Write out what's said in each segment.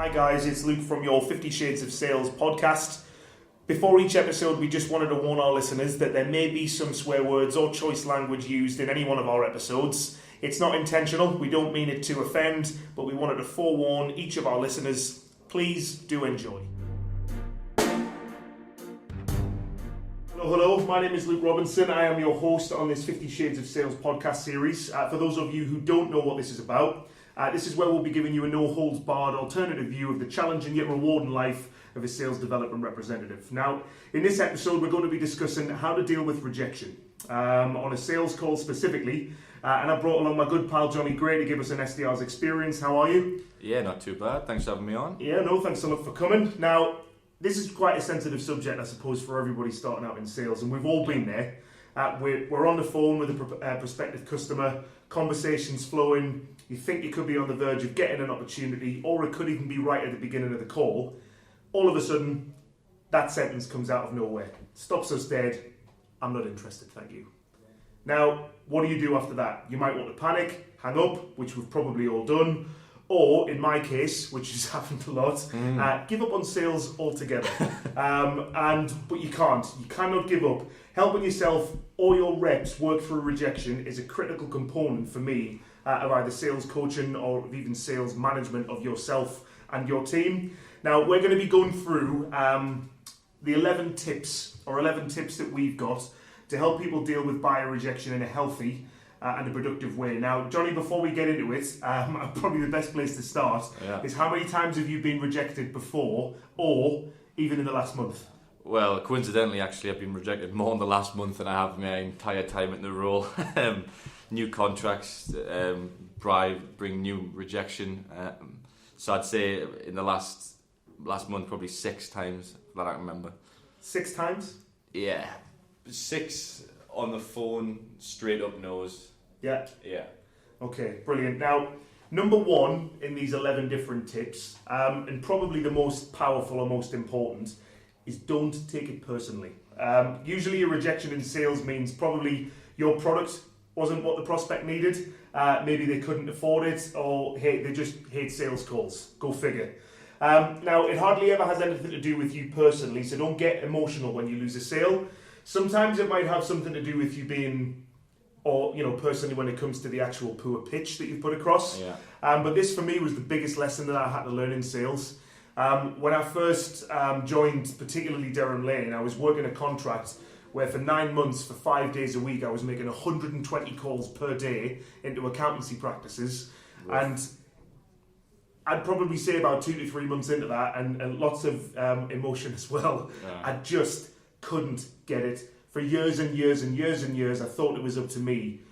Hi guys, it's Luke from your 50 Shades of Sales podcast. Before each episode, we just wanted to warn our listeners that there may be some swear words or choice language used in any one of our episodes. It's not intentional, we don't mean it to offend, but we wanted to forewarn each of our listeners. Please do enjoy. Hello, my name is Luke Robinson. I am your host on this 50 Shades of Sales podcast series. For those of you who don't know what this is about, this is where we'll be giving you a no-holds-barred alternative view of the challenging yet rewarding life of a sales development representative. Now, in this episode, we're going to be discussing how to deal with rejection on a sales call specifically. And I brought along my good pal Jonny to give us an SDR's experience. How are you? Yeah, not too bad. Thanks for having me on. Yeah, no, thanks a lot for coming. Now, this is quite a sensitive subject, I suppose, for everybody starting out in sales, and we've all been there. We're on the phone with a prospective customer, conversations flowing, you think you could be on the verge of getting an opportunity, or it could even be right at the beginning of the call. All of a sudden, that sentence comes out of nowhere, stops us dead. I'm not interested, thank you. Now, what do you do after that? You might want to panic, hang up, which we've probably all done, or in my case, which has happened a lot, give up on sales altogether. But you can't. You cannot give up. Helping yourself or your reps work through rejection is a critical component for me of either sales coaching or even sales management of yourself and your team. Now, we're going to be going through the 11 tips that we've got to help people deal with buyer rejection in a healthy and a productive way. Now, Jonny, before we get into it, probably the best place to start is how many times have you been rejected before, or even in the last month? Well, coincidentally, actually, I've been rejected more in the last month than I have my entire time in the role. New contracts bring new rejection. So I'd say in the last month, probably 6 times that I remember. 6 times? Yeah. 6 on the phone, straight up nose. Yeah? Yeah. Okay, brilliant. Now, number 1 in these 11 different tips, and probably the most powerful or most important, is don't take it personally. Usually a rejection in sales means probably your product wasn't what the prospect needed, maybe they couldn't afford it, or hey, they just hate sales calls. Go figure. Now, it hardly ever has anything to do with you personally, so don't get emotional when you lose a sale. Sometimes it might have something to do with you being, or personally when it comes to the actual poor pitch that you put across. Yeah. But this for me was the biggest lesson that I had to learn in sales. When I first joined, particularly Durham Lane, I was working a contract where for 9 months, for 5 days a week, I was making 120 calls per day into accountancy practices. Right. And I'd probably say about 2 to 3 months into that, and lots of emotion as well. Yeah. I just couldn't get it. For years and years and years and years, I thought it was up to me.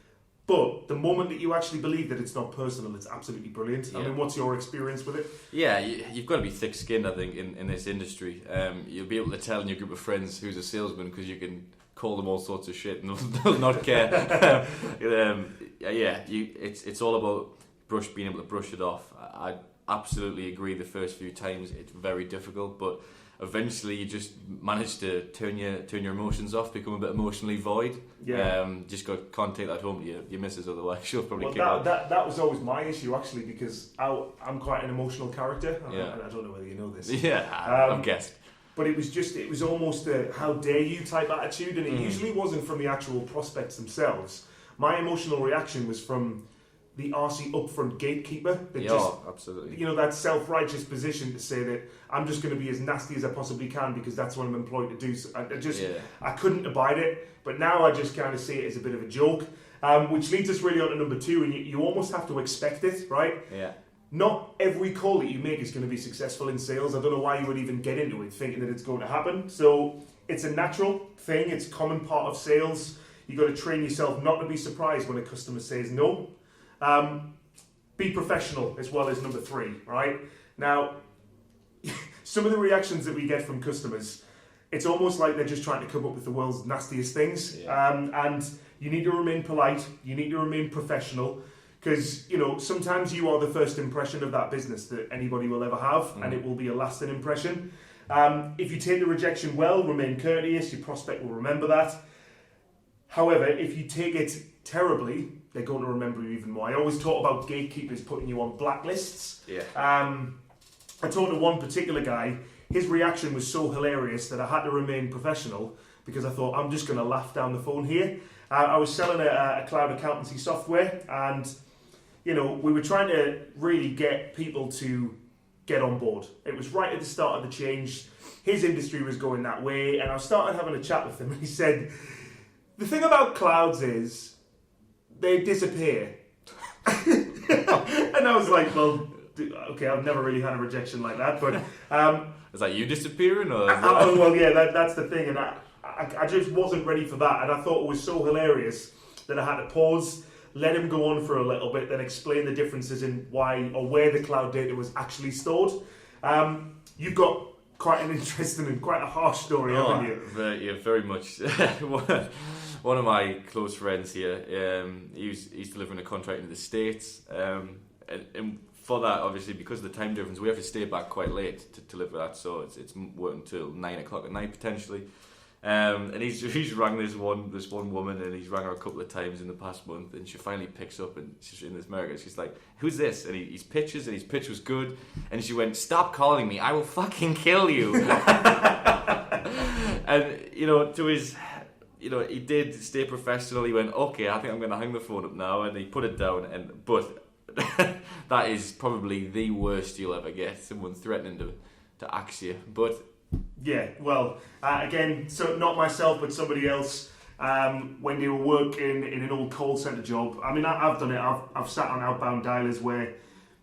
But the moment that you actually believe that it's not personal, it's absolutely brilliant. Yeah. I mean, what's your experience with it? Yeah, you've got to be thick-skinned, I think, in this industry. You'll be able to tell in your group of friends who's a salesman because you can call them all sorts of shit and they'll not care. It's all about being able to brush it off. I absolutely agree the first few times it's very difficult, but eventually you just manage to turn your emotions off, become a bit emotionally void. Yeah. Just can't take that home to your missus, otherwise she'll probably kick out. That was always my issue actually, because I'm quite an emotional character. Yeah. And I don't know whether you know this. Yeah, I've guessed. But it was almost a how dare you type attitude, and it usually wasn't from the actual prospects themselves. My emotional reaction was from the RC upfront gatekeeper that absolutely. That self-righteous position to say that I'm just going to be as nasty as I possibly can because that's what I'm employed to do. So I couldn't abide it, but now I just kind of see it as a bit of a joke, which leads us really on to number 2, and you almost have to expect it, right? Yeah. Not every call that you make is going to be successful in sales. I don't know why you would even get into it thinking that it's going to happen. So it's a natural thing. It's a common part of sales. You've got to train yourself not to be surprised when a customer says no. Be professional as well as number 3, right? Now, some of the reactions that we get from customers, it's almost like they're just trying to come up with the world's nastiest things. Yeah. And you need to remain polite. You need to remain professional. Because, sometimes you are the first impression of that business that anybody will ever have, and it will be a lasting impression. If you take the rejection well, remain courteous, your prospect will remember that. However, if you take it terribly, they're going to remember you even more. I always talk about gatekeepers putting you on blacklists. Yeah. I talked to one particular guy. His reaction was so hilarious that I had to remain professional because I thought, I'm just going to laugh down the phone here. I was selling a cloud accountancy software, and we were trying to really get people to get on board. It was right at the start of the change. His industry was going that way, and I started having a chat with him, and he said, the thing about clouds is they disappear. And I was like, well, okay, I've never really had a rejection like that, but... is that you disappearing? Or well, yeah, that's the thing, and I just wasn't ready for that, and I thought it was so hilarious that I had to pause, let him go on for a little bit, then explain the differences in why or where the cloud data was actually stored. You've got quite an interesting and quite a harsh story, haven't you? Very much. One of my close friends here, he's delivering a contract in the States, and for that, obviously, because of the time difference, we have to stay back quite late to deliver that, so it's working until 9 o'clock at night, potentially. And he's rang this one woman, and he's rang her a couple of times in the past month, and she finally picks up, and she's in this America. She's like, "Who's this?" And his pitches, and his pitch was good, and she went, "Stop calling me! I will fucking kill you!" And to his, he did stay professional. He went, "Okay, I think I'm going to hang the phone up now," and he put it down. But that is probably the worst you'll ever get. Someone threatening to axe you, but. Yeah, well, again, so not myself, but somebody else, when they were working in an old call centre job. I mean, I've done it. I've sat on outbound dialers where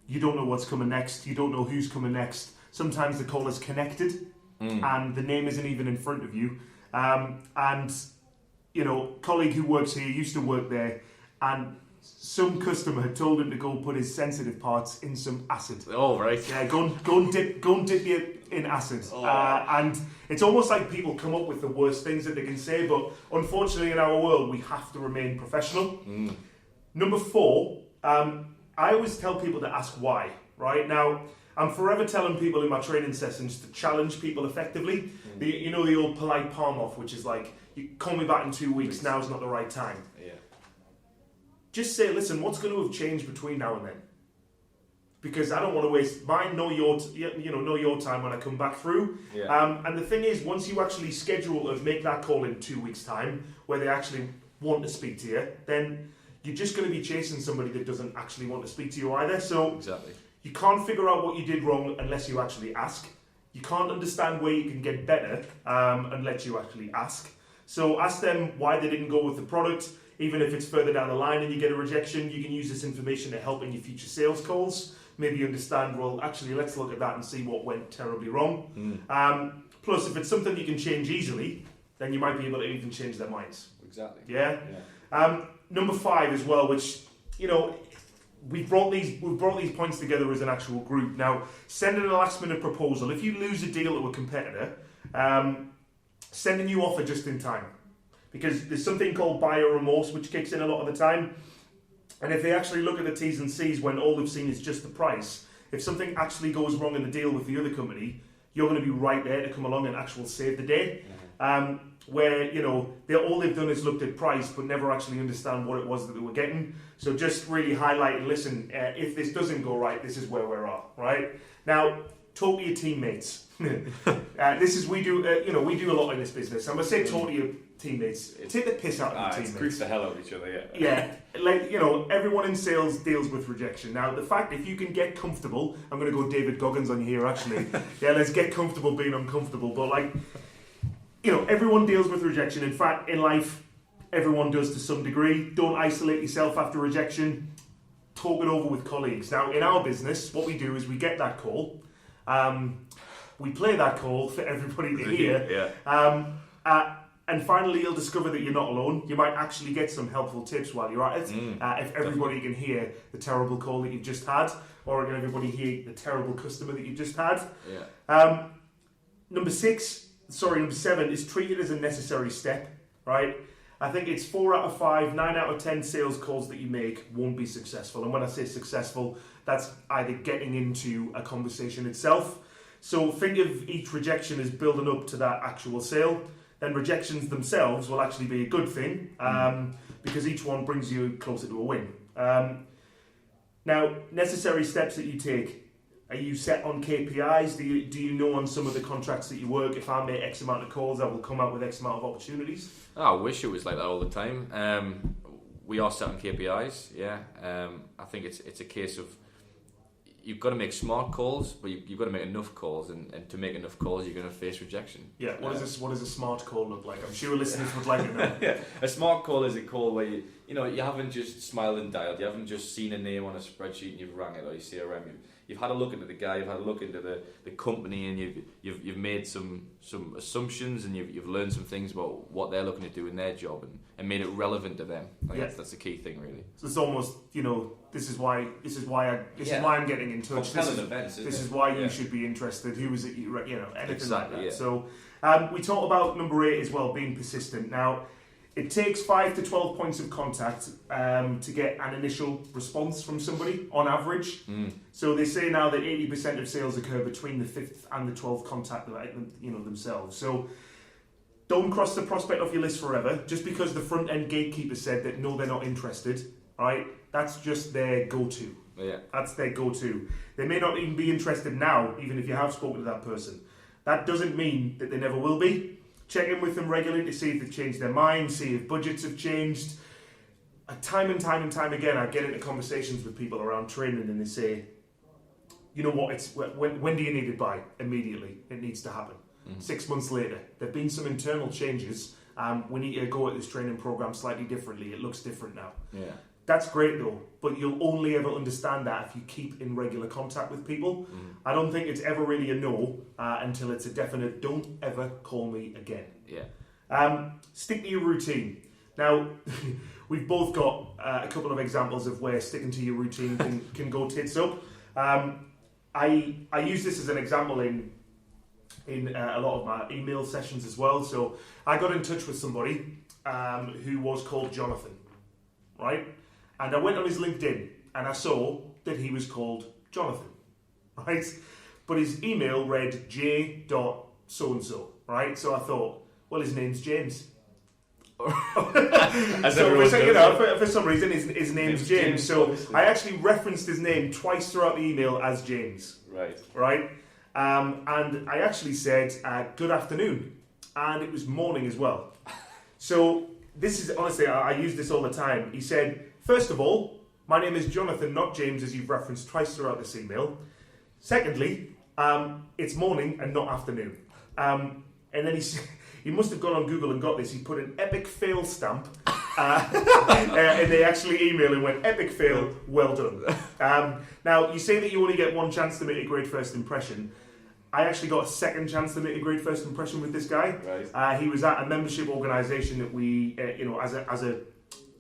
you don't know what's coming next. You don't know who's coming next. Sometimes the call is connected and the name isn't even in front of you. Colleague who works here used to work there, and some customer had told him to go put his sensitive parts in some acid. Oh, right. Yeah, go and dip you in acid. Oh. And it's almost like people come up with the worst things that they can say, but unfortunately in our world we have to remain professional. Number 4, I always tell people to ask why, right? Now, I'm forever telling people in my training sessions to challenge people effectively. The old polite palm off, which is like, you call me back in 2 weeks, now's not the right time. Yeah. Just say, listen, what's going to have changed between now and then? Because I don't want to waste mine, know your time when I come back through. Yeah. And the thing is, once you actually schedule and make that call in 2 weeks' time, where they actually want to speak to you, then you're just going to be chasing somebody that doesn't actually want to speak to you either. So exactly. You can't figure out what you did wrong unless you actually ask. You can't understand where you can get better unless you actually ask. So ask them why they didn't go with the product. Even if it's further down the line and you get a rejection, you can use this information to help in your future sales calls. Maybe understand, well, actually, let's look at that and see what went terribly wrong. Plus, if it's something you can change easily, then you might be able to even change their minds. Exactly. Yeah? Number 5 as well, which, we've brought these points together as an actual group. Now, send in a last-minute proposal. If you lose a deal to a competitor, send a new offer just in time. Because there's something called buyer remorse, which kicks in a lot of the time. And if they actually look at the T's and C's when all they've seen is just the price, if something actually goes wrong in the deal with the other company, you're going to be right there to come along and actually save the day. Where, all they've done is looked at price, but never actually understand what it was that they were getting. So just really highlight and listen, if this doesn't go right, this is where we're at, right? Now, talk to your teammates. We do a lot in this business. I'm going to say talk to your teammates. Take the piss out of your teammates. Grease the hell out of each other, yeah. Yeah, everyone in sales deals with rejection. Now, the fact, if you can get comfortable, I'm going to go David Goggins on you here, actually. Yeah, let's get comfortable being uncomfortable. But, everyone deals with rejection. In fact, in life, everyone does to some degree. Don't isolate yourself after rejection. Talk it over with colleagues. Now, in our business, what we do is we get that call. We play that call for everybody to hear. Yeah. And finally, you'll discover that you're not alone. You might actually get some helpful tips while you're at it. If everybody can hear the terrible call that you've just had, or can everybody hear the terrible customer that you've just had. Yeah. Number 7 is treat it as a necessary step, right? I think it's 4 out of 5, 9 out of 10 sales calls that you make won't be successful. And when I say successful, that's either getting into a conversation itself. So think of each rejection as building up to that actual sale. Then rejections themselves will actually be a good thing because each one brings you closer to a win. Now, necessary steps that you take. Are you set on KPIs? Do you know on some of the contracts that you work, if I make X amount of calls, I will come out with X amount of opportunities? I wish it was like that all the time. We are set on KPIs, yeah. I think it's a case of you've got to make smart calls, but you've got to make enough calls, and to make enough calls, you're going to face rejection. Yeah. What does a smart call look like? I'm sure listeners would like to know. Yeah. A smart call is a call where you haven't just smiled and dialed, you haven't just seen a name on a spreadsheet and you've rang it, or you CRM. You've had a look into the guy, you've had a look into the company, and you've made some assumptions, and you've learned some things about what they're looking to do in their job, and made it relevant to them. That's the key thing, really. So it's almost, this is why I'm getting in touch. This is why you should be interested. Who is it? Anything exactly, like that. Yeah. So we talk about number 8 as well, being persistent. Now, it takes 5 to 12 points of contact to get an initial response from somebody, on average. So they say now that 80% of sales occur between the 5th and the 12th contact, themselves. So don't cross the prospect off your list forever. Just because the front end gatekeeper said that no, they're not interested, right? That's just their go-to. Yeah. That's their go-to. They may not even be interested now, even if you have spoken to that person. That doesn't mean that they never will be. Check in with them regularly to see if they've changed their mind, see if budgets have changed. Time and time again, I get into conversations with people around training, and they say, you know what, when do you need it by? Immediately. It needs to happen. 6 months later. There have been some internal changes. We need to go at this training program slightly differently. It looks different now. Yeah. That's great though, but you'll only ever understand that if you keep in regular contact with people. I don't think it's ever really a no until it's a definite, don't ever call me again. Yeah. Stick to your routine. Now, we've both got a couple of examples of where sticking to your routine can go tits up. I use this as an example in a lot of my email sessions as well. So I got in touch with somebody who was called Jonathan, right? And I went on his LinkedIn and I saw that he was called Jonathan, right? But his email read j.so-and-so, right? So I thought, well, his name's James. For some reason, his name's James. So obviously. I actually referenced his name twice throughout the email as James. Right? And I actually said, good afternoon. And it was morning as well. So this is, honestly, I use this all the time. He said, first of all, my name is Jonathan, not James, as you've referenced twice throughout this email. Secondly, it's morning and not afternoon. And then he must have gone on Google and got this. He put an epic fail stamp. And they actually emailed and went, epic fail, well done. Now, you say that you only get one chance to make a great first impression. I actually got a second chance to make a great first impression with this guy. Right. He was at a membership organisation that we,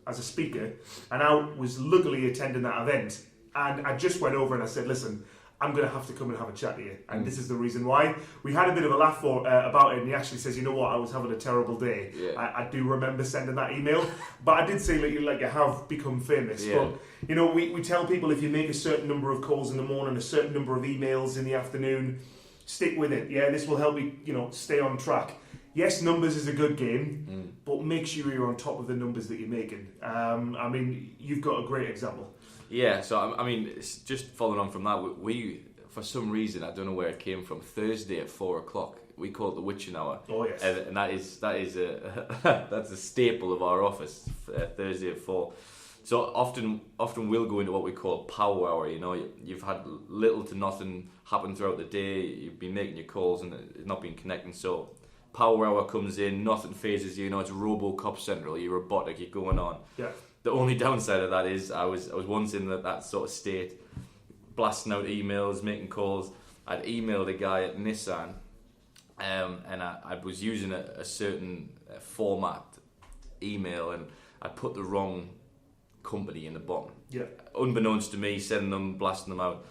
as a speaker, and I was luckily attending that event. And I just went over and I said, listen, I'm going to have to come and have a chat to you. And this is the reason why. We had a bit of a laugh about it, and he actually says, you know what, I was having a terrible day. Yeah. I do remember sending that email. But I did say, like you have become famous. Yeah. But, we tell people if you make a certain number of calls in the morning, a certain number of emails in the afternoon, stick with it. Yeah, this will help you, stay on track. Yes, numbers is a good game, but make sure you're on top of the numbers that you're making. You've got a great example. Yeah, so it's just following on from that, we for some reason, I don't know where it came from, Thursday at 4:00, we call it the witching hour. Oh yes, and that is that's a staple of our office, Thursday at 4. So often we'll go into what we call power hour. You've had little to nothing happen throughout the day. You've been making your calls and it's not been connecting. So power hour comes in, nothing phases you. It's RoboCop central. You're robotic. You're going on. Yeah. The only downside of that is I was once in that sort of state, blasting out emails, making calls. I'd emailed a guy at Nissan, and I was using a certain format email, and I put the wrong company in the bottom. Yeah. Unbeknownst to me, sending them, blasting them out.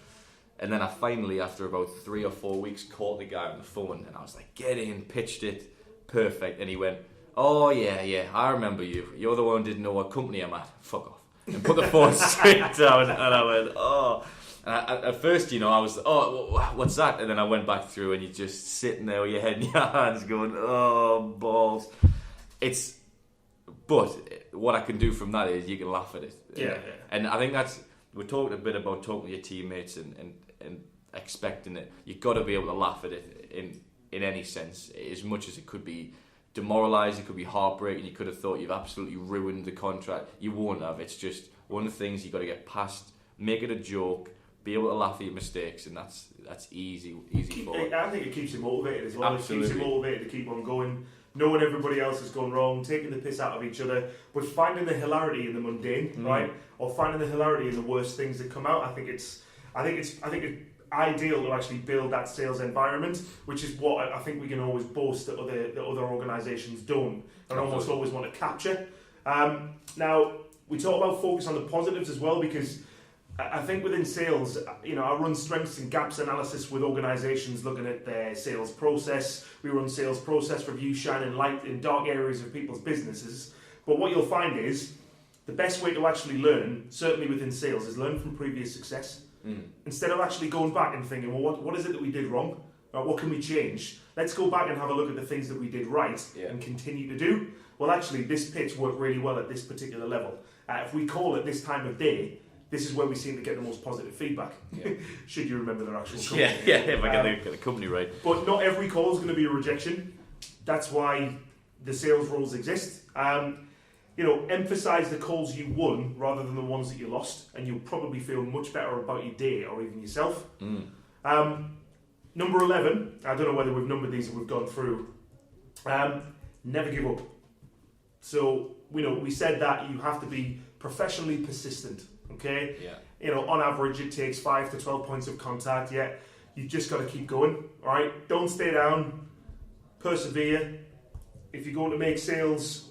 And then I finally, after about 3 or 4 weeks, caught the guy on the phone, and I was like, get in, pitched it, perfect. And he went, oh yeah, I remember you. You're the one who didn't know what company I'm at. Fuck off. And put the phone straight down, and I went, oh. And at first, I was, oh, what's that? And then I went back through, and you're just sitting there with your head in your hands going, oh, balls. But what I can do from that is you can laugh at it. Yeah. And I think we talked a bit about talking to your teammates and expecting it. You've got to be able to laugh at it in any sense, as much as it could be demoralising, it could be heartbreaking. You could have thought you've absolutely ruined the contract. You won't have. It's just one of the things you've got to get past. Make it a joke. Be able to laugh at your mistakes, and that's easy for it. I think it keeps you motivated as well. Absolutely. It keeps you motivated to keep on going, knowing everybody else has gone wrong, taking the piss out of each other, but finding the hilarity in the mundane, right? Or finding the hilarity in the worst things that come out. I think it's ideal to actually build that sales environment, which is what I think we can always boast that other organisations don't, and almost always want to capture. Now we talk about focus on the positives as well, because I think within sales, I run strengths and gaps analysis with organisations looking at their sales process. We run sales process reviews, shining light in dark areas of people's businesses. But what you'll find is the best way to actually learn, certainly within sales, is learn from previous success. Instead of actually going back and thinking, well, what is it that we did wrong? What can we change? Let's go back and have a look at the things that we did right and continue to do. Well, actually, this pitch worked really well at this particular level. If we call it this time of day, this is where we seem to get the most positive feedback. Should you remember their actual company. If I get the company right. But not every call is going to be a rejection. That's why the sales roles exist. Emphasise the calls you won rather than the ones that you lost, and you'll probably feel much better about your day or even yourself. Number 11, I don't know whether we've numbered these or we've gone through. Never give up. So, we said that you have to be professionally persistent. Okay? Yeah. On average, it takes 5 to 12 points of contact. You've just got to keep going. All right? Don't stay down. Persevere. If you're going to make sales,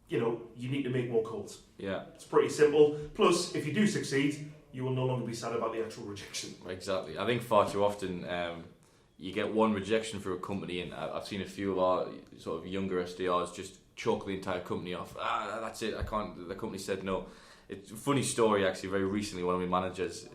you need to make more calls. Yeah. It's pretty simple. Plus, if you do succeed, you will no longer be sad about the actual rejection. Exactly. I think far too often you get one rejection for a company, and I've seen a few of our sort of younger SDRs just chalk the entire company off. That's it. I can't. The company said no. It's a funny story, actually. Very recently, one of my managers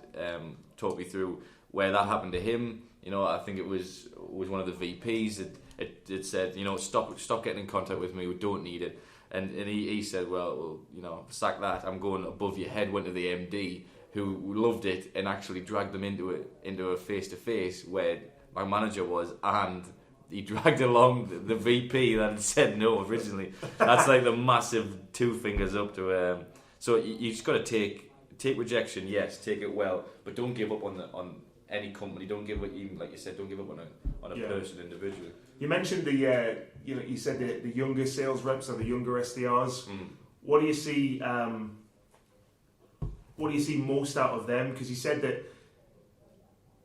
talked me through where that happened to him. I think it was one of the VPs. It said, stop getting in contact with me. We don't need it. And he said, well, sack that. I'm going above your head. Went to the MD, who loved it, and actually dragged them into a face-to-face where my manager was, and he dragged along the VP that had said no originally. That's like the massive two fingers up to. So you just got to take rejection. Yes, take it well, but don't give up on any company. Don't give up, even like you said, don't give up on a person individually. You mentioned you said the younger sales reps or the younger SDRs. What do you see? What do you see most out of them? Because you said that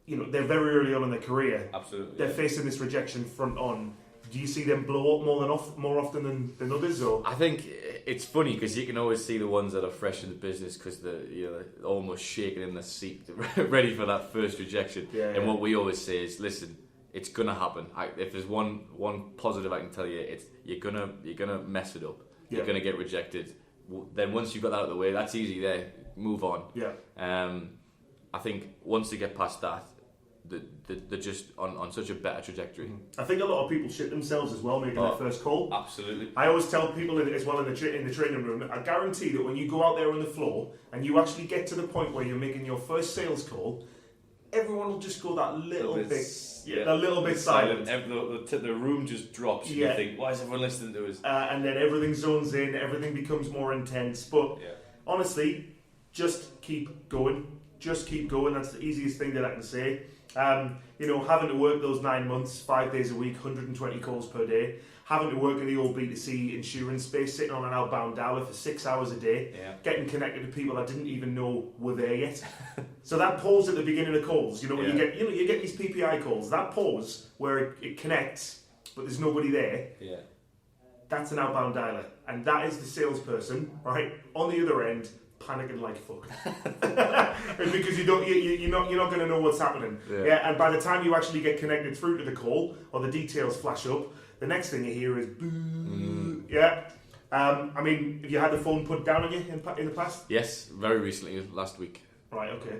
they're very early on in their career. Absolutely. They're facing this rejection front on. Do you see them blow up more often than others? Or I think it's funny because you can always see the ones that are fresh in the business because they're almost shaking in their seat, ready for that first rejection. And what we always say is, listen, it's gonna happen. If there's one positive I can tell you, it's you're gonna mess it up. You're gonna get rejected. Then once you've got that out of the way, that's easy. There, move on. I think once they get past that, they're just on such a better trajectory. I think a lot of people shit themselves as well making their first call. Absolutely. I always tell people as well in the training room, I guarantee that when you go out there on the floor and you actually get to the point where you're making your first sales call, everyone will just go that little bit silent. The room just drops. And you think, why is everyone listening to us? And then everything zones in, everything becomes more intense. But honestly, just keep going. Just keep going. That's the easiest thing that I can say. Having to work those 9 months, 5 days a week, 120 calls per day, having to work in the old B2C insurance space, sitting on an outbound dialer for 6 hours a day, getting connected to people I didn't even know were there yet. So that pause at the beginning of calls, when you get these PPI calls, that pause where it connects, but there's nobody there. That's an outbound dialer, and that is the salesperson, right, on the other end, panicking like fuck, because you're not going to know what's happening. And by the time you actually get connected through to the call or the details flash up, the next thing you hear is boo. Have you had the phone put down on you in the past? Yes, very recently, last week. Right. Okay.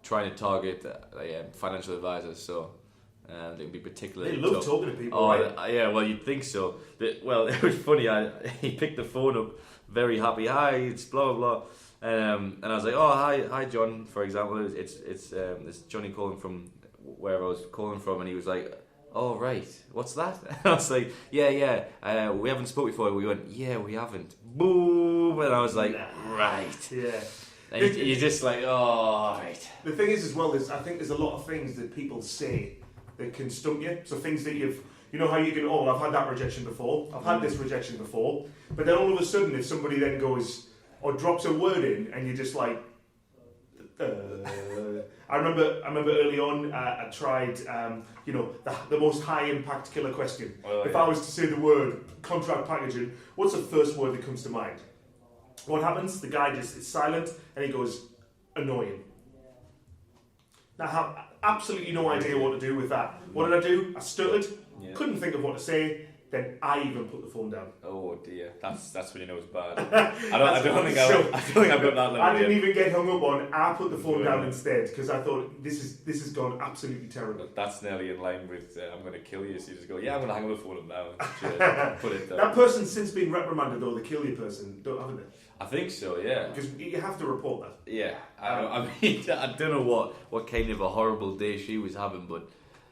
Trying to target financial advisors, so they'd be particularly. They love tough. talking to people. Right? Well, you'd think so. It was funny. He picked the phone up, very happy. Hi, it's blah blah And I was like, oh, hi, John, for example. It's Jonny calling from wherever I was calling from, and he was like, oh, right, what's that? And I was like, yeah, we haven't spoke before. We went, yeah, we haven't. Boom! And I was like, right. Yeah. And you're just like, oh, right. The thing is as well, I think there's a lot of things that people say that can stump you. So things that you know how you can, oh, I've had that rejection before, I've had this rejection before, but then all of a sudden if somebody then goes, or drops a word in and you're just like, I remember early on I tried, the most high impact killer question. If I was to say the word contract packaging, what's the first word that comes to mind? What happens? The guy just is silent and he goes, annoying. Now I have absolutely no idea what to do with that. What did I do? I stuttered, couldn't think of what to say, then I even put the phone down. Oh dear, that's when you know it's bad. I don't think I've got that level. I didn't even get hung up on. I put the phone down instead because I thought this has gone absolutely terrible. That's nearly in line with I'm going to kill you. So you just go, yeah, I'm going to hang up the phone now. Put it down. That person's since been reprimanded though. The kill you person, haven't they? I think so, yeah. Because you have to report that. Yeah, I mean, I don't know what kind of a horrible day she was having, but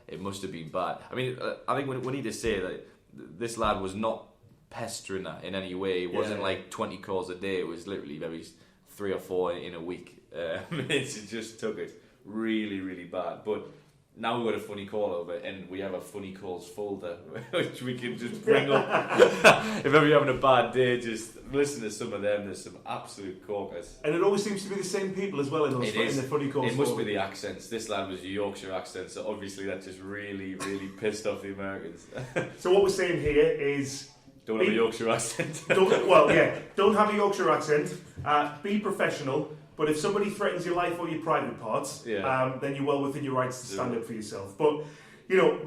it must have been bad. I mean, I think we need to say that this lad was not pestering her in any way. It wasn't like 20 calls a day. It was literally maybe 3 or 4 in a week. It just took it really, really bad. But now we've got a funny call over, and we have a funny calls folder which we can just bring up. If ever you're having a bad day, just listen to some of them. There's some absolute corkers. And it always seems to be the same people as well in the funny calls. It must be the accents. This lad was a Yorkshire accent, so obviously that just really, really pissed off the Americans. So what we're saying here is... Don't have a Yorkshire accent. Don't have a Yorkshire accent. Be professional. But if somebody threatens your life or your private parts, then you're well within your rights to stand up for yourself. But,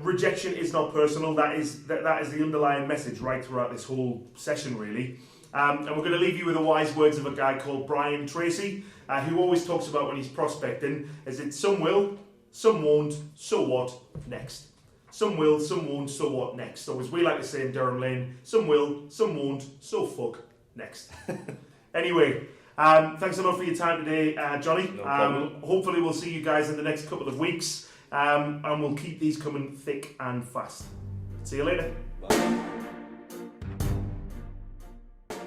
rejection is not personal. That is the underlying message right throughout this whole session, really. And we're going to leave you with the wise words of a guy called Brian Tracy, who always talks about when he's prospecting, is it some will, some won't, so what, next. Some will, some won't, so what, next. So as we like to say in Durham Lane, some will, some won't, so fuck, next. Anyway... thanks a lot for your time today, Jonny. No problem. Hopefully we'll see you guys in the next couple of weeks, and we'll keep these coming thick and fast. See you later. Bye.